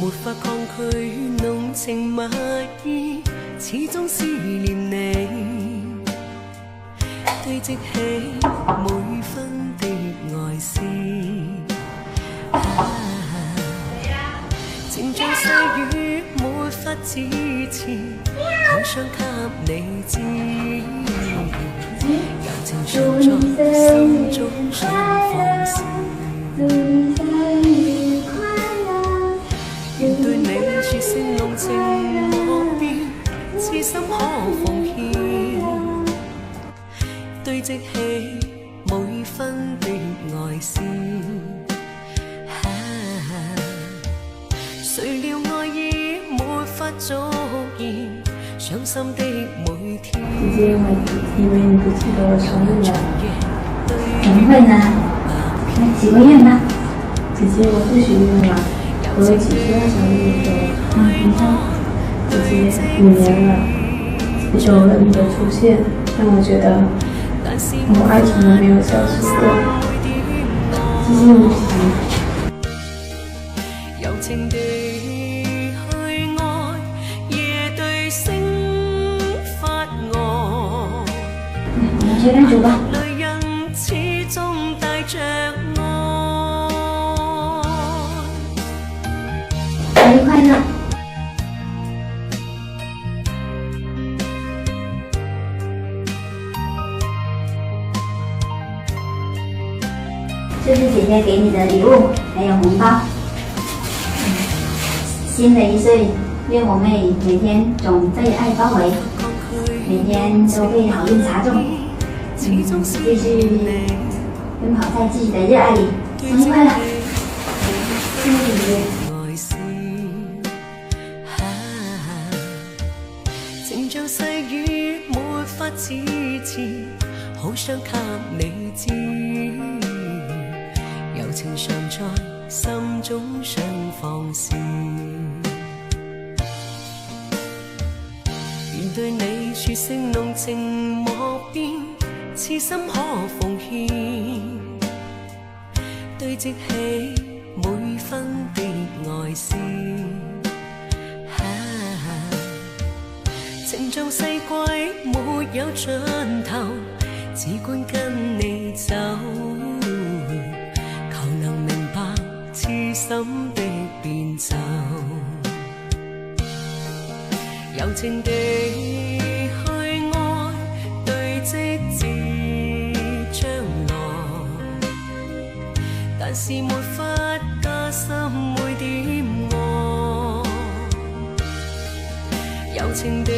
沒法抗拒濃情蜜意，始終思念你，堆積起每分的愛思。情像細雨沒法自持，好想給你知，柔情常在心中想放肆。願對你說聲濃情莫變，痴心可奉獻，堆積起每分的愛思。誰料愛已沒法續言，傷心的每天。姐姐，我以為你不記得我生日了。怎麼會呢？來許個願吧。姐姐，我不許願了。我幾歲要生日的時候，你看，姐姐5年了，有了你的出現，讓我覺得我愛從來沒有消失過。謝謝無題。柔情地去愛，夜對星發呆。你隨便煮吧。淚人始終帶着愛。生日快樂！這是姐姐給你的禮物，還有紅包。新的一歲，願我妹每天總被愛包圍，每天都被好運插中，繼續奔跑在自己的熱愛裡。生日快樂！謝謝姐姐。情像細雨沒法自持，好想給你知，柔情常在心中想放肆。願對你說聲濃情莫變，痴心可奉獻，堆積起每分的愛思。情像世軌沒有盡頭，只管跟你走，求能明白痴心的變奏。柔情地去愛，堆積至將來，但是沒法加深每點愛。柔情地